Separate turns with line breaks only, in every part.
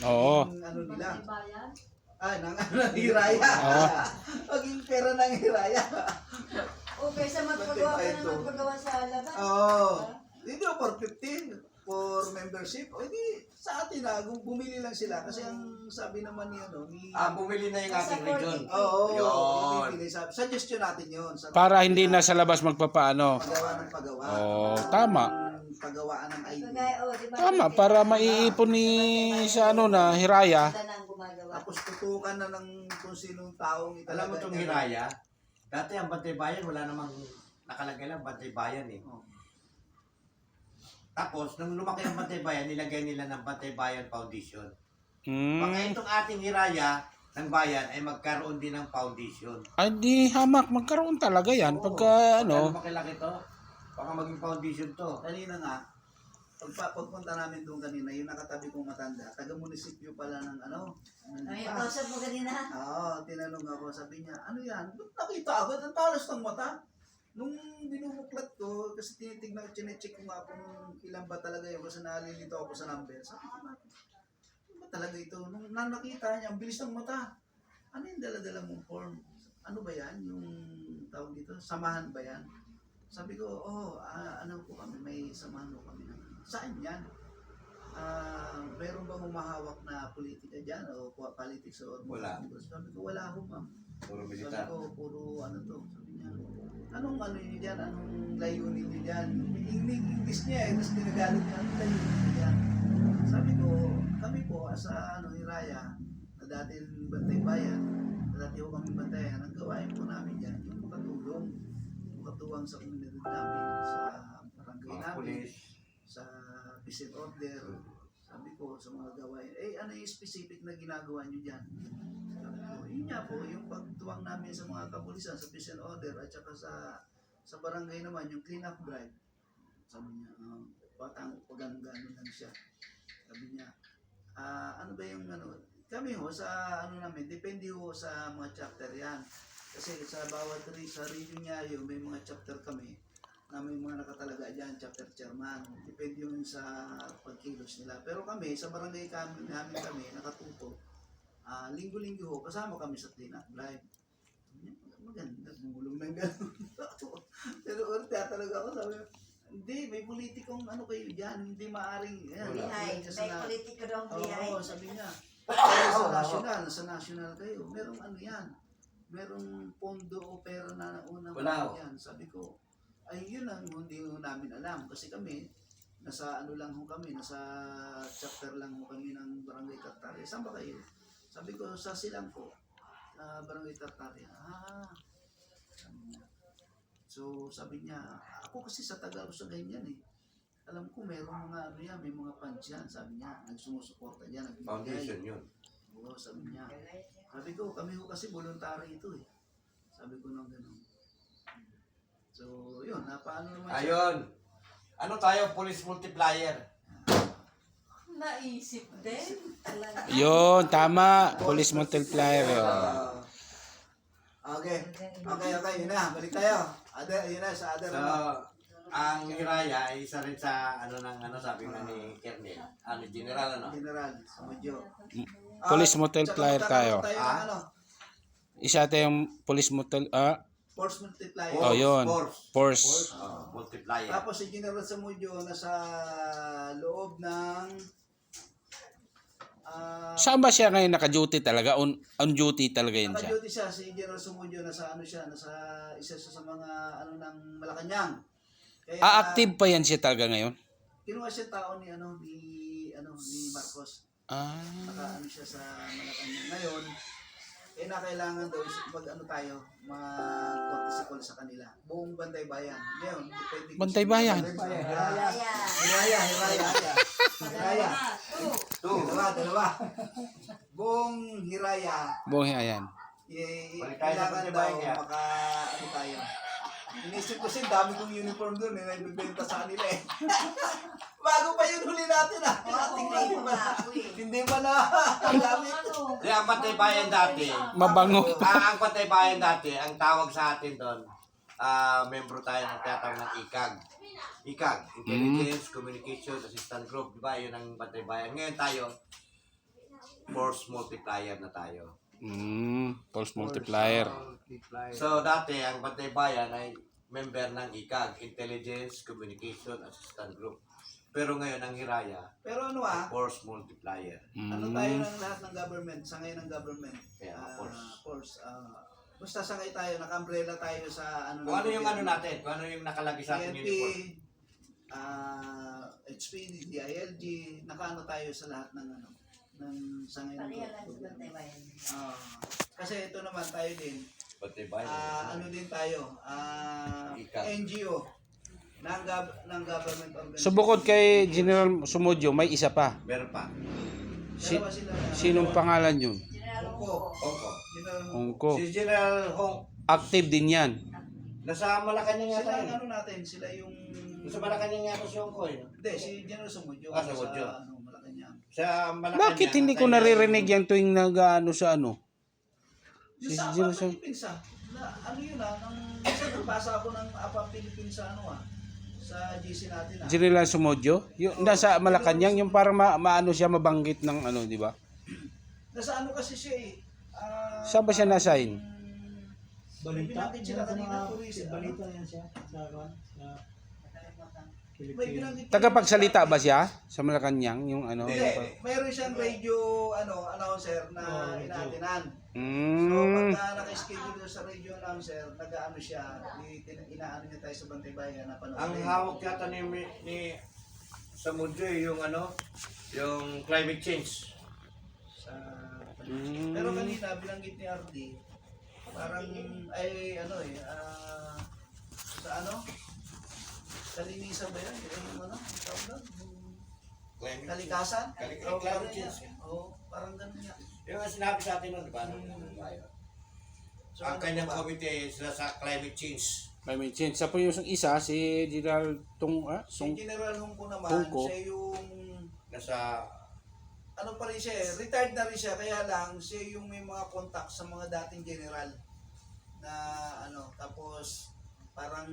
Oo.
Maging ano nila.
Bayan.
Ng hiraya.
Oo.
Maging pera ng hiraya.
O kaysa magpagawa ka na magpagawa sa labas.
Oo. Hindi o 450 for membership. O hindi sa atin kung bumili lang sila. Kasi ang sabi naman ni
Bumili na yung ating region.
Oo.
Yun.
Bibili. Suggestion natin yun.
Para hindi na sa labas magpapaano.
Paggawa ng paggawa.
Oo, tama.
Paggawaan ng ID.
Diba,
Tama, para maiipon ni sa ano na hiraya.
Tapos tutukan na ng kung sinong taong italagay.
Alam mo itong hiraya, dati ang Bantay Bayan, wala namang nakalagay lang Bantay Bayan eh.
Oh.
Tapos, nung lumaki ang Bantay Bayan, nilagay nila ng Bantay Bayan Foundation.
Hmm.
Baka itong ating hiraya ng bayan ay magkaroon din ng foundation.
Ay di hamak, magkaroon talaga yan. Pagka ano.
Lumaki-laki to, baka maging foundation to.
Kanina nga, pagpunta namin doon kanina, yung nakatabi kong matanda, taga-munisipyo pala ng ano.
Ay, kausap mo kanina.
Oo, tinanong ako, sabi niya, ano yan? Ba't nakita ako, ang talas ng mata. Nung binubuklat ko, kasi tinitignan, chinecheck ko nga kung ilan ba talaga yun, kasi nalilito ako sa number. Sabi ko, ano ba talaga ito? Nung nakita niya, ang bilis ng mata. Ano yung dala-dala mong form? Ano ba yan? Yung tawag dito? Samahan ba yan? Sabi ko, ano po kami, may samahan po kami. Saan yan? Meron bang humahawak na politika dyan o politics o
Wala.
Sabi ko, wala ho ma'am.
Puro
Sabi
militar.
ko, puro ano to. Sabi niya, anong ano yun dyan? Anong layunin nyo dyan? English niya eh, tapos tinagalit niya, anong layunin nyo dyan? Sabi ko, kami po, sa Hiraya, na dati Bantay Bayan, na dati ho kami bantayan, ang gawain po namin dyan, yung makatuwang sa komunidad namin, sa barangay
Mga
namin,
pulis.
sa peace and order. Sabi ko sa mga gawain, ano yung specific na ginagawa nyo dyan? Sabi ko, yun nga po, yung pagtuwang namin sa mga kapulisan, sa peace and order, at saka sa barangay naman, yung clean up drive. Sabi niya, patang pagano-gano lang siya. Sabi niya, ano ba yung ano, kami ho, sa ano namin, depende ho sa mga chapter yan. Kasi sa bawat sa region niya yun, may mga chapter kami na may mga nakatalaga dyan, chapter chairman. Depende yun sa pagkilos nila. Pero kami, sa barangay namin kami, nakatuto. Linggo-linggo ho, kasama kami sa clean up drive. Maganda, gumulong ng gano'n. Pero talaga ako, sabi ko, hindi, may politikong ano kayo dyan, hindi maaring,
Bihay, may politiko daw bihay.
Oo, sabi niya. Sa national kayo, merong ano yan, merong pondo o pera na unang yan. Sabi ko, ay yun ang hindi namin alam. Kasi kami, nasa ano lang ho kami, nasa chapter lang ho kami ng Barangay Tartaria. Saan ba kayo? Sabi ko, sa silang po, Barangay Tartaria. Sabi niya. So, sabi niya, ako kasi sa Taga-Usagay yan eh. Alam ko, mayroong mga ano yan, may mga funds yan. Sabi niya, nagsumusuporta yan.
Foundation yun.
Oo, sabi niya. Sabi ko, kami ko kasi voluntary ito eh. Sabi ko nang gano'n. So, yun, paano naman siya?
Ayun. Ano tayo? Police multiplier.
Naisip din. Talaga.
Yun, tama. Police multiplier.
Okay, yun na. Balik tayo. Yun na, sa other.
So, ang hiraya ay isa rin sa ano sabi nga ni Kernel. General ano?
General, sa Modyo.
Police multiplier tayo. Isa tayong police
Force multiplier.
Oh, yun. Force.
Multiplier.
Tapos si General Samudyo nasa loob ng
Saan ba siya ngayon naka-duty talaga? On duty talaga yun siya?
naka-duty siya, si General Samudyo nasa ano siya, nasa isa sa mga ano ng Malacanang. Kaya
Active pa yan siya talaga ngayon?
kinuha siya tao ni Marcos. Naka ano siya sa Malacanang ngayon. Na kailangan daw mag-protocol sa kanila. Buong Bantay Bayan. Ngayon, depende.
Bantay Bayan?
Hiraya. Dalawa. Buong Hiraya.
Buhay, ayan.
Kailangan daw tayo. Inisip ko kasi dami kong uniform doon na ibibenta sa kanila eh. Bago pa yun huli natin Hindi pa na gamit.
Ang Bantay Bayan dati.
Mabango.
Ang Bantay Bayan dati, ang tawag sa atin doon, membro tayo ng tinatawag ng ICAG. ICAG, Intelligence, Communications, Assistant Group, di ba? Yun ang Bantay Bayan. Ngayon tayo, force multiplier na tayo.
False multiplier.
So dati ang Bantay Bayan ay member ng ICAG, Intelligence Communication Assistant Group. Pero ngayon ang Hiraya,
Pero ano
force multiplier.
ano tayo ng lahat ng government, sangay ng government.
Yeah,
Force. Basta sangay tayo, naka-umbrella tayo sa ano.
Kung ano yung ano natin, kung ano yung nakalagay sa ating
PNP,
uniform.
HPD, DILG, nakaano tayo sa lahat ng ano, ng sangay ng
Pareha lang sa
government.
Bantay Bayan.
Kasi ito naman tayo din,
Bantay Bayan.
ano din tayo,
ICAG.
NGO ng government organization.
So bukod kay General Sumodyo, may isa pa.
Meron pa.
Dalawa sila.
Sinong pangalan yun?
General
Hongko.
Hongko.
General Hongko.
Hongko.
Si General Hong,
Active din yan.
nasa Malacanang
Sila
yata
ang
yun.
ano natin, sila yung...
Nasa Malacanang yata si Hong Ko eh.
Hindi, si General Sumudyo.
Ah, Sumudyo.
Sa ano, Malacanang.
Sa Malacanang.
Bakit hindi ko naririnig yan tuwing nag-ano sa ano?
Yung
Si
sa
General
Apa Philippines ano yun nang minsan nagbasa ako ng Apa Philippines sa ano sa GC natin
General Sumodyo? Yung nasa Malacanang, yung parang maano siya mabanggit ng ano, di ba?
Nasa ano kasi siya eh.
Saan ba siya na-assign?
Balita? Sila kanina, tourism.
Balita yan siya sa
May binanggit.
Tagapagsalita ba siya sa Malacanang? Yung ano?
Hindi, mayroon siyang radio announcer na
Oh,
inaatinan. So
Mm.
pagka naka-schedule sa radio announcer, nag-ano siya, inaano niya tayo sa Bantay Bayan na panood.
Ang hawak yata ni sa Mudyo yung ano, yung climate change.
Sa
Mm.
Pero kanina binanggit ni RD, parang ay ano sa ano? Kalinisan ba yan? Yung ano? Ang tawag doon? Yung kalikasan?
Climate change.
Oo, parang ganun nga.
Yung sinabi sa atin nun, di ba?
So,
Ang
ano
kanyang
ba?
committee sila sa climate change.
Climate change. Sa po yung isa, si General
Si General Hongko naman,
Hongko.
siya yung
Nasa
ano pa rin siya eh, retired na rin siya, kaya lang siya yung may mga contact sa mga dating general na ano, tapos parang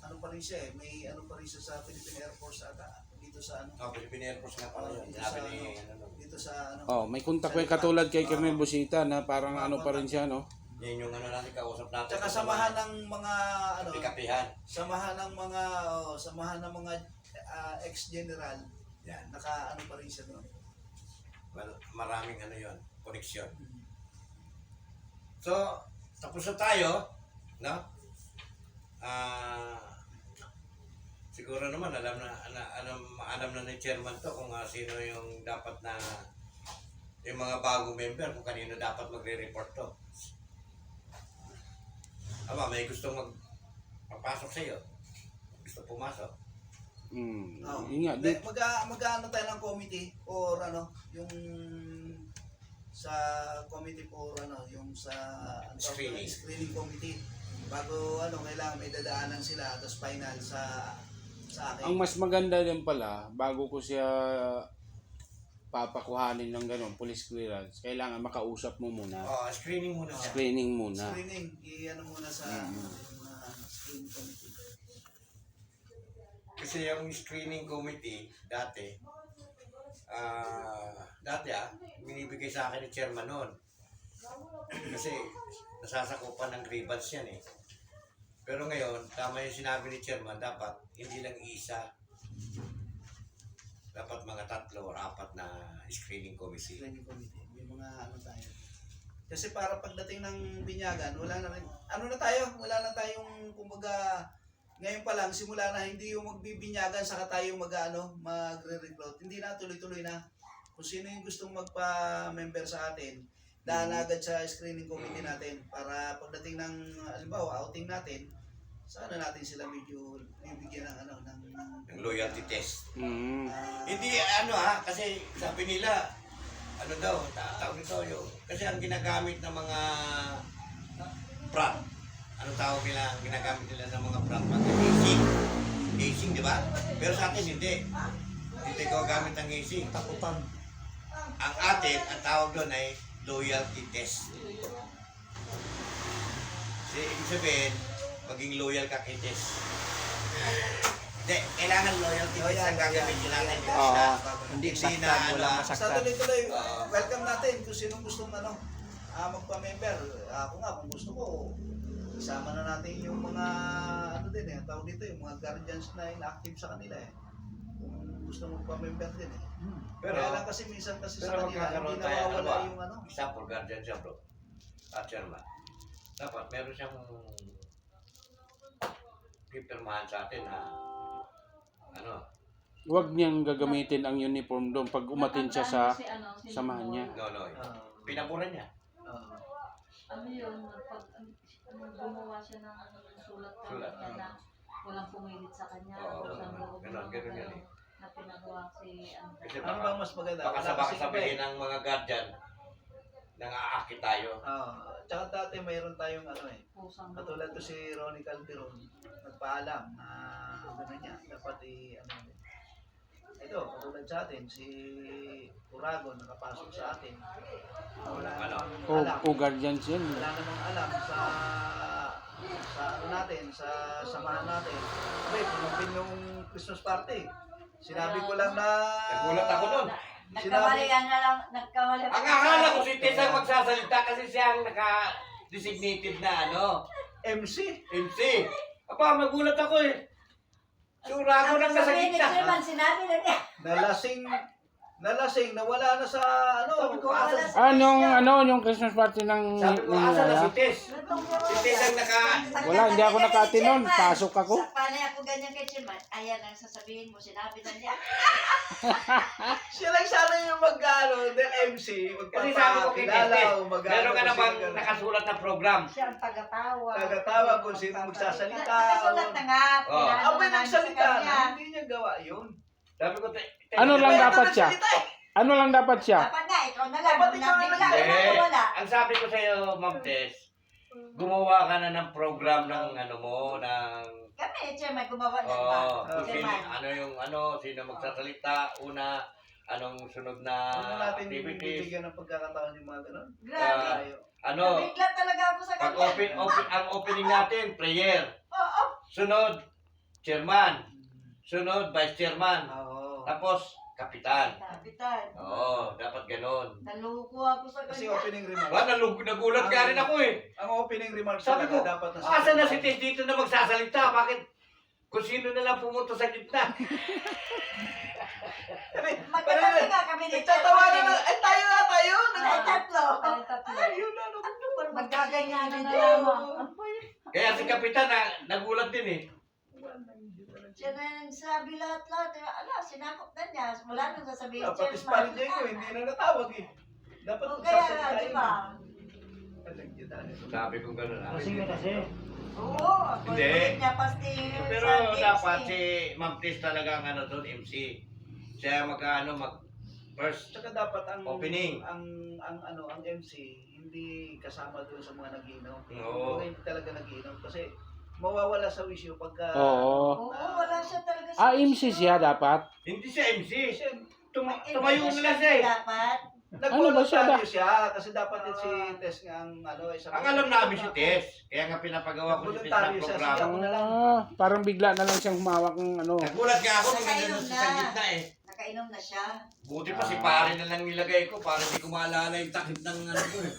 ano pa rin siya eh, may ano pa rin siya sa Philippine Air Force ata, dito sa ano,
Philippine Air Force nga pala yun.
dito
Sabi
sa
ni
ano, dito sa ano,
Oh, may kontak pa yung katulad kay Colonel Busita na parang ano pa rin siya, no?
yan yung ano natin kausap natin.
tsaka samahan ng mga ano,
Kapihan.
samahan ng mga ex-general,
Yan.
naka ano pa rin siya doon.
Well, maraming ano yon, koneksyon. So, tapos na tayo, no? Siguro naman alam na ni chairman to kung sino yung dapat na yung mga bagong member, kung kanino dapat magre-report to. Aba, may gustong magpasok sa iyo. Gusto pumasok.
Yun nga, di,
Mag-ano tayo ng committee or ano, yung sa committee for ano, yung sa ano, screening committee. Bago ano, kailangan may dadaanan sila tapos final sa akin.
ang mas maganda din pala, bago ko siya papakuhanin ng gano'n, police clearance, kailangan makausap mo muna.
Oh, screening muna siya.
Screening muna.
Screening, i-ano muna sa screening committee.
Kasi yung screening committee, dati, binibigay sa akin ni chairman noon. Kasi nasasakupan ng grievance yan eh. Pero ngayon, tama yung sinabi ni chairman, dapat hindi lang isa. Dapat mga 3 or 4 na screening committee.
Screening committee, may mga ano tayo. Kasi para pagdating ng binyagan, wala na rin, wala na tayong kumbaga, ngayon pa lang, simula na hindi yung magbibinyagan saka tayo magre-recruit. Hindi na, tuloy-tuloy na. Kung sino yung gustong magpa-member sa atin, daan agad sa screening committee natin para pagdating ng, halimbawa, outing natin, sana natin sila medyo bibigyan ng
Yung loyalty test.
Mm.
Hindi kasi sabi nila, tawag nito yung, kasi ang ginagamit ng mga prop, anong tawag nila, ang ginagamit nila ng mga prop, acing, di ba? Pero sa atin hindi ko gamit ang acing.
takutan.
Ang atin, ang tawag doon ay loyalty test. Kasi ibig sabihin, maging loyal ka kay test. Hindi, kailangan loyalty
Oh,
sa
yan,
gagamitin natin.
Oo.
Hindi na
walang
ano.
masaktan.
Sa tuloy-tuloy,
Oo.
welcome natin kung sinong gustong magpa-member. Ako nga, kung gusto ko, isama na natin yung mga, tawag dito, yung mga guardians na inactive sa kanila eh. Kung gusto mo pa-member din eh.
Pero,
Kaya lang kasi minsan kasi sa
pero
kanila,
magkakaroon
hindi
tayo, ano
nawawala
ba?
yung ano.
Example, guardian siya bro. At chairman. Dapat meron siyang pipirmahan sa atin na ano,
Huwag niyang gagamitin ang uniform doon pag umatin siya sa samahan niya.
no.
Ah,
Pinabura niya.
ah.
Ano yun, pag gumawa siya ng sulat
Sulat.
niya na walang pumilit sa kanya,
Oo,
walang loob
ganun yan eh.
na pinagawa si
Kasi
Ano
baka,
bang mas maganda?
baka
Wala kasi
sabihin
iba eh.
ng mga guardian nang aakit tayo.
Tsaka dati mayroon tayong
pusang
katulad to si Ronnie Calderon, nagpaalam na niya, dapat ito, katulad sa atin, si Uragon nakapasok sa atin. Wala
Ano?
namang alam.
O guardians yan.
Wala namang alam sa natin, sa samahan natin. Sabi, pinupin yung Christmas party. Sinabi ko lang na...
Nagulat ako nun.
Nagkamali ka na lang, nagkamali.
Ang akala ko si Tess ang magsasalita kasi siya ang naka-designated na
MC.
MC. Aba, magulat ako eh. Sura ko nang nasa
Sabi ni
gitna.
Chairman, sinabi na niya.
Nalasing, nawala na sa
Sabi ko,
Wala
asa?
sa
Yung Christmas party ng
Sabi ko, asa na si Tess? Si Tess ang
Wala, hindi ako nakati nun. Pasok ako.
Sa panay ako ganyan kay Chairman, ayan ang sasabihin mo, sinabi na niya.
Siya lang sana yung the MC,
Kasi sabi ko kay Tess,
magpapakilala o
meron ka na bang nakasulat na program?
Siya ang taga-tawa.
Taga-tawa kung sino magsasalita.
Nakasulat na nga.
Oo.
pinano
Abay
namin sa
nagsalita
kanya.
na, hindi niya gawa yun.
Sabi ko, Tess,
Ano lang
Ito
dapat siya?
nagsalita eh.
Ano lang dapat siya?
Dapat nga, ikaw na lang.
Dapat ikaw na
Bigla
lang.
ka na wala.
ang sabi ko sa'yo, Ma'am Tess, gumawa ka na ng program ng ng
Kami, Chairman, gumawa na ba?
kung sino,
Chairman.
sino magsasalita, una, anong sunod na
Ano natin
activities,
bibigyan ng pagkakataon yung mga ganun?
Grabe.
Tayo.
Nabigla talaga ako sa
pag
kanya.
ang opening natin, prayer,
Oo.
sunod, chairman, sunod, vice chairman,
Oo.
tapos, kapitan.
Kapitan.
Oo, dapat ganon.
Naluko ako sa
Kasi
kanya.
opening remarks.
Ba, nagulat ka rin ako eh.
Ang opening remarks
Sabi ko,
talaga dapat
asa na si Tess dito na magsasalita? Bakit? Kung sino na lang pumunta sa gitna.
Magkatabi nga kami ni
Nagtatawanan na, eh tayo na tayo!
Ay, tatlo.
Ay, tatlo.
Ayun na,
Magkaganyanan na
na
lang.
lamang.
Kaya si kapitan nagulat din eh.
Siya na nagsabi lahat-lahat. Ala, sinakop na niya. Wala nang sasabihin.
Dapat
Chairman.
isparin niya ko, hindi na natawag eh. Dapat
O kaya,
magsasalita
di
yun.
ba?
Sabi ko gano'n.
Oo, ako
Hindi.
ulit niya pasti
Pero
sa MC.
dapat si Ma'am Tess talaga ang doon, MC. Siya first.
Tsaka dapat ang
Opening.
ang MC hindi kasama doon sa mga nagiinom.
Oo.
Hindi talaga nagiinom kasi mawawala sa wisyo pagka
Oo.
Oo, wala siya talaga
MC siya dapat.
Hindi siya MC.
Hindi
Tumayo
siya
na lang siya eh.
Dapat.
Ano ba siya
Nagvoluntaryo siya kasi dapat din si Tess nga ang isang
Ang alam namin si Tess. Kaya nga pinapagawa ko si Tess ng
Voluntaryo siya,
programa.
siya.
Parang bigla na lang siyang humawak ng
Nagulat nga ako nung
Nakainom
nandun
na.
sa gitna eh.
Nakainom na siya.
Buti pa si pare na lang nilagay ko para hindi ko maalala yung takip ng ko eh.